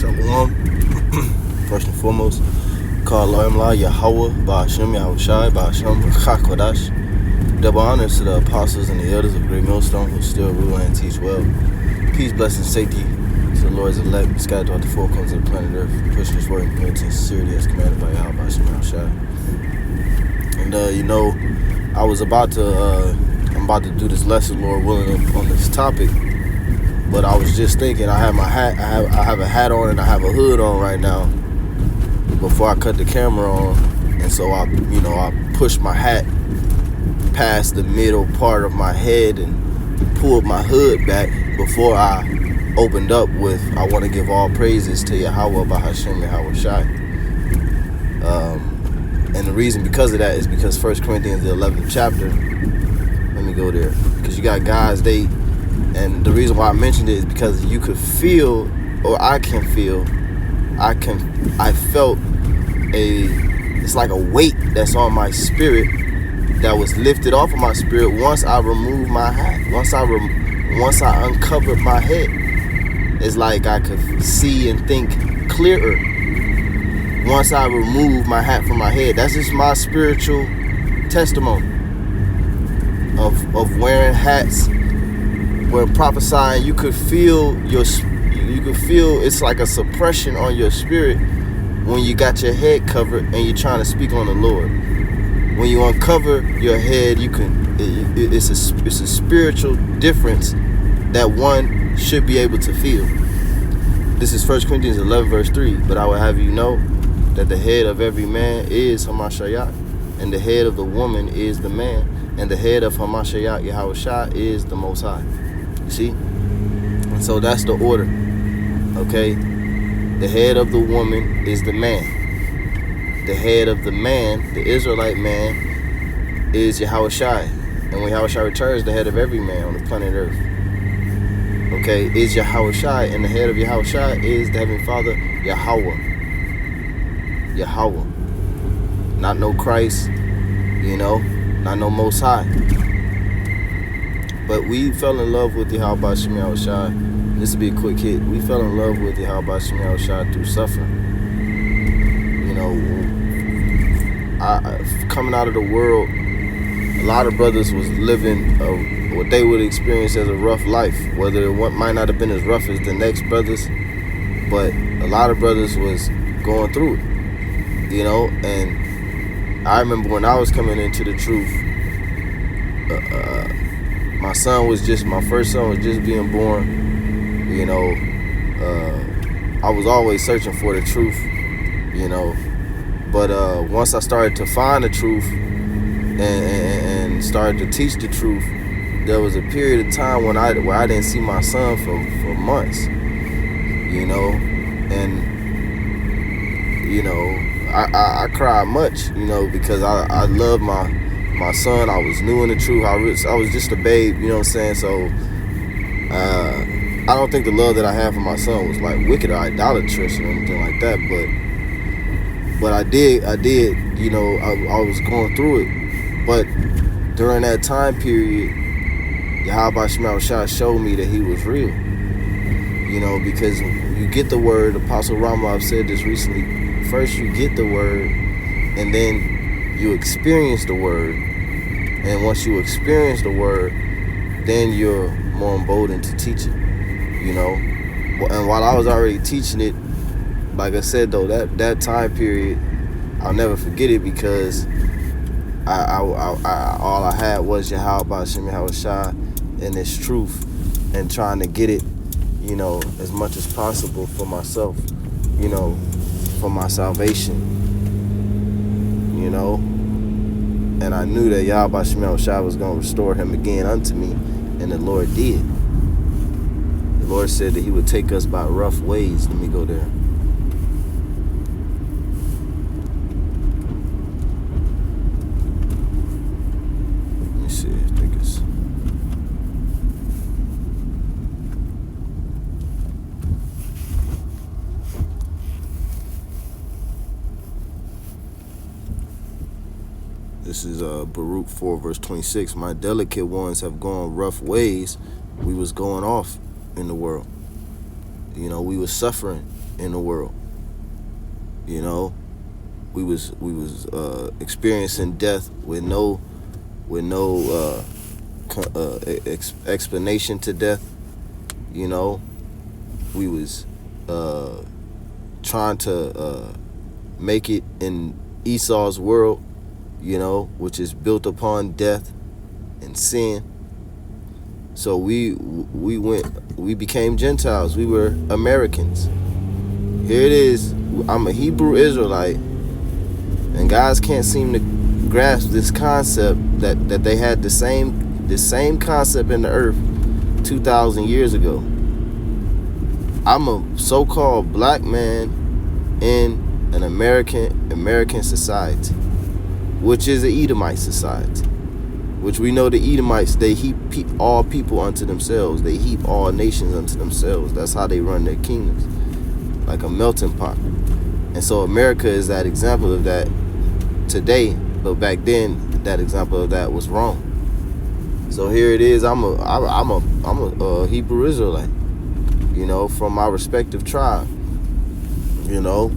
Shalom. First and foremost, call La Yahweh, Ba'ashem Yahushai, Ba'ashem Chakodash. Double honors to the apostles and the elders of Great Millstone who still rule and teach well. Peace, blessing, safety to the Lord's elect, scattered throughout the four corners of the planet Earth, pushing his word in purity and sincerity as commanded by Yahweh, Ba'ashem Yahushai. And I was about to do this lesson, Lord willing, on this topic. But I was just thinking, I have my hat, I have a hat on and I have a hood on right now before I cut the camera on. And so I pushed my hat past the middle part of my head and pulled my hood back before I opened up with, I want to give all praises to Yahweh, Ba'ashem Yahushai. And the reason because of that is because 1 Corinthians, the 11th chapter, let me go there. Because you got guys, and the reason why I mentioned it is because you could feel, or I can feel, I felt it's like a weight that's on my spirit that was lifted off of my spirit once I removed my hat. Once I uncovered my head. It's like I could see and think clearer once I removed my hat from my head. That's just my spiritual testimony of wearing hats. When prophesying, you could feel it's like a suppression on your spirit when you got your head covered and you're trying to speak on the Lord. When you uncover your head, it's a spiritual difference that one should be able to feel. This is 1 Corinthians 11 verse 3. But I will have you know that the head of every man is Hamashiach, and the head of the woman is the man, and the head of Hamashiach Yahushua is the Most High. You see? And so that's the order. Okay? The head of the woman is the man. The head of the man, the Israelite man, is Yahushua. And when Yahushua returns, the head of every man on the planet Earth, okay, is Yahushua. And the head of Yahushua is the Heavenly Father, Yahweh. Yahweh. Not no Christ, not no Most High. But we fell in love with Yahweh Ba'ashem Yahushua. This will be a quick hit. We fell in love with Yahweh Ba'ashem Yahushua through suffering. Coming out of the world, a lot of brothers was living what they would experience as a rough life. Whether it might not have been as rough as the next brothers, but a lot of brothers was going through it. And I remember when I was coming into the truth, my first son was just being born. I was always searching for the truth, but once I started to find the truth and started to teach the truth, there was a period of time where I didn't see my son for months, I cried much, because I love my son. I was new in the truth. I was just a babe, So I don't think the love that I have for my son was like wicked or idolatrous or anything like that. But I did. I was going through it. But during that time period, Yahweh Ba'ashem Yahushua showed me that He was real. Because you get the word. Apostle Rama said this recently. First, you get the word, and then you experience the word. And once you experience the word, then you're more emboldened to teach it, And while I was already teaching it, like I said, though, that time period, I'll never forget it because all I had was Yahweh Ba'ashem Yahushua and its truth, and trying to get it, as much as possible for myself, for my salvation, And I knew that Yahweh Ba'ashem Yahushua was going to restore him again unto me, and the Lord did. The Lord said that He would take us by rough ways. Let me go there. Let me see. I think it's... This is Baruch 4 verse 26. My delicate ones have gone rough ways. We was going off in the world. We was suffering. in the world. You know, we was experiencing death with no explanation to death. You know, we was trying to make it in Esau's world, you know, which is built upon death and sin. So we became Gentiles. We were Americans. Here it is. I'm a Hebrew Israelite, and guys can't seem to grasp this concept that they had the same concept in the earth 2,000 years ago. I'm a so-called black man in an American society, which is an Edomite society, which we know the Edomites, they heap all people unto themselves. They heap all nations unto themselves. That's how they run their kingdoms, like a melting pot. And so America is that example of that today, but back then that example of that was wrong. So here it is. I'm a Hebrew Israelite, you know, from my respective tribe, you know.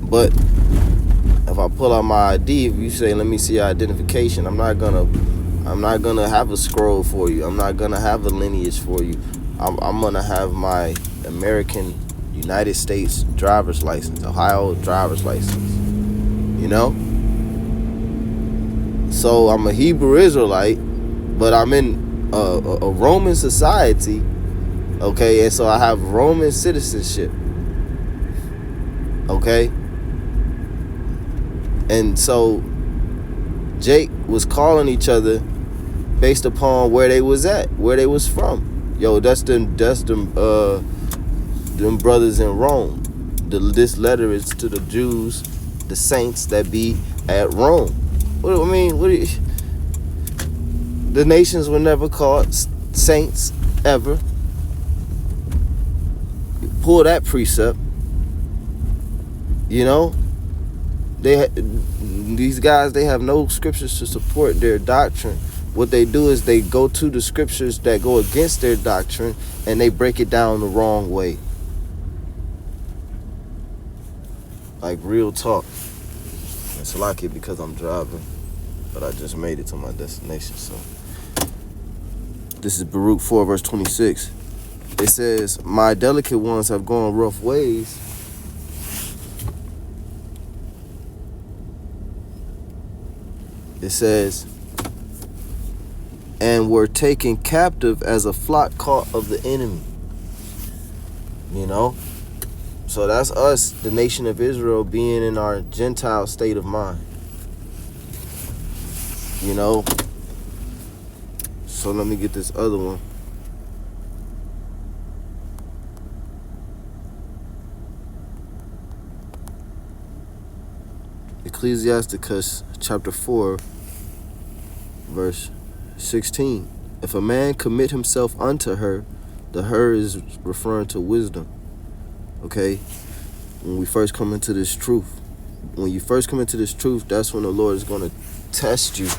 But if I pull out my ID, if you say, let me see your identification, I'm not gonna have a scroll for you. I'm not gonna have a lineage for you. I'm gonna have my American United States driver's license, Ohio driver's license, you know. So I'm a Hebrew Israelite, but I'm in a Roman society, okay, and so I have Roman citizenship, okay. And so Jake was calling each other based upon where they was at, where they was from. Yo, that's them brothers in Rome. This letter is to the Jews, the saints that be at Rome. The nations were never called saints ever. Pull that precept, you know. These guys, they have no scriptures to support their doctrine. What they do is they go to the scriptures that go against their doctrine and they break it down the wrong way. Like real talk. It's lucky because I'm driving, but I just made it to my destination. So this is Baruch 4 verse 26. It says, my delicate ones have gone rough ways. It says, and were taken captive as a flock caught of the enemy. You know? So that's us, the nation of Israel, being in our Gentile state of mind. You know? So let me get this other one. Ecclesiasticus chapter 4 verse 16. If a man commit himself unto her, the her is referring to wisdom. Okay? When we first come into this truth. When you first come into this truth, that's when the Lord is going to test you.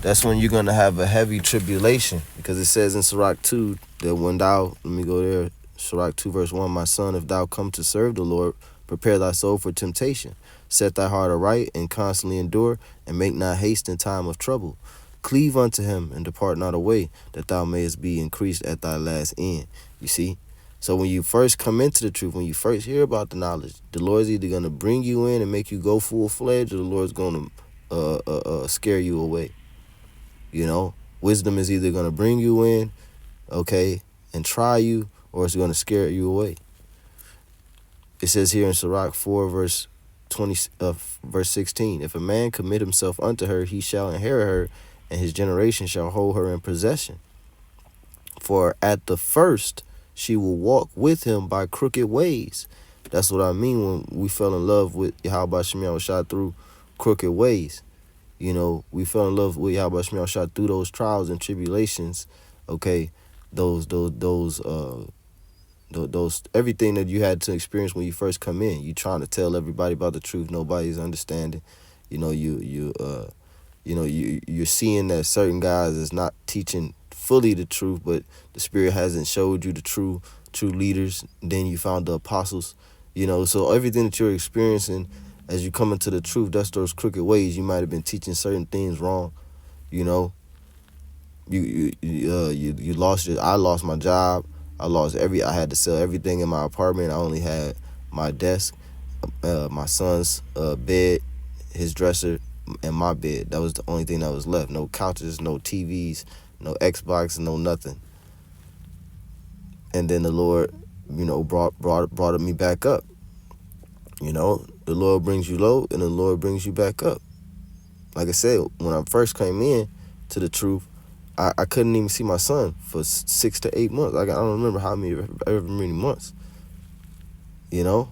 That's when you're going to have a heavy tribulation. Because it says in Sirach 2 that when thou, let me go there, Sirach 2 verse 1, my son, if thou come to serve the Lord, prepare thy soul for temptation. Set thy heart aright and constantly endure, and make not haste in time of trouble. Cleave unto him and depart not away, that thou mayest be increased at thy last end. You see? So when you first come into the truth, when you first hear about the knowledge, the Lord's either going to bring you in and make you go full-fledged, or the Lord's going to scare you away. You know? Wisdom is either going to bring you in, okay, and try you, or it's going to scare you away. It says here in Sirach 4 verse 16, if a man commit himself unto her, he shall inherit her, and his generation shall hold her in possession. For at the first she will walk with him by crooked ways. That's what I mean when we fell in love with Yahweh Shemiah shot through crooked ways. You know, we fell in love with Yahweh Shemiah shot through those trials and tribulations. Okay, those everything that you had to experience when you first come in. You trying to tell everybody about the truth, nobody's understanding. You know, you're seeing that certain guys is not teaching fully the truth, but the Spirit hasn't showed you the true true leaders. Then you found the apostles. So everything that you're experiencing as you come into the truth, that's those crooked ways. You might have been teaching certain things wrong. You lost I lost my job. I had to sell everything in my apartment. I only had my desk, my son's bed, his dresser, and my bed. That was the only thing that was left. No couches, no TVs, no Xbox, no nothing. And then the Lord, brought me back up. The Lord brings you low, and the Lord brings you back up. Like I said, when I first came in to the truth, I couldn't even see my son for 6 to 8 months. I don't remember how many months. It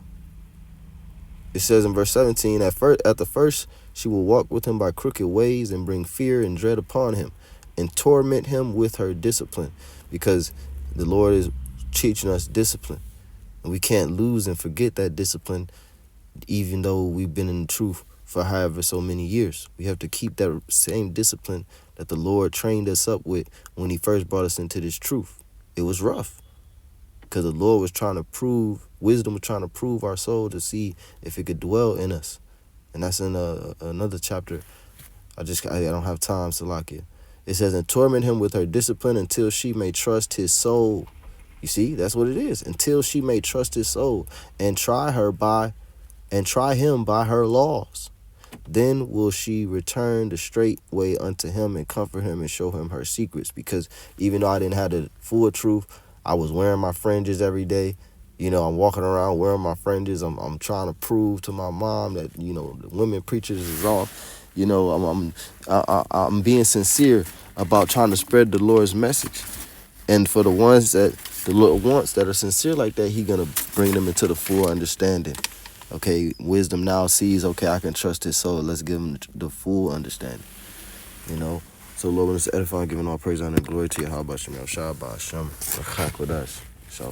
says in verse 17, at the first she will walk with him by crooked ways and bring fear and dread upon him and torment him with her discipline, because the Lord is teaching us discipline. And we can't lose and forget that discipline, even though we've been in the truth for however so many years. We have to keep that same discipline that the Lord trained us up with when he first brought us into this truth. It was rough, because the Lord was trying to prove, wisdom was trying to prove our soul to see if it could dwell in us. And that's in another chapter. I don't have time to lock it. It says, and torment him with her discipline until she may trust his soul. You see, that's what it is. Until she may trust his soul and try him by her laws. Then will she return the straight way unto him and comfort him and show him her secrets. Because even though I didn't have the full truth, I was wearing my fringes every day. I'm walking around wearing my fringes. I'm trying to prove to my mom that, the women preachers is off. I'm being sincere about trying to spread the Lord's message. And for the ones that the Lord wants that are sincere like that, He's going to bring them into the full understanding. Okay, wisdom now sees, okay, I can trust his soul. Let's give him the full understanding. So Lord, let's edify, giving all praise, honor, and glory to you. How about Shem? Shabbat Shem.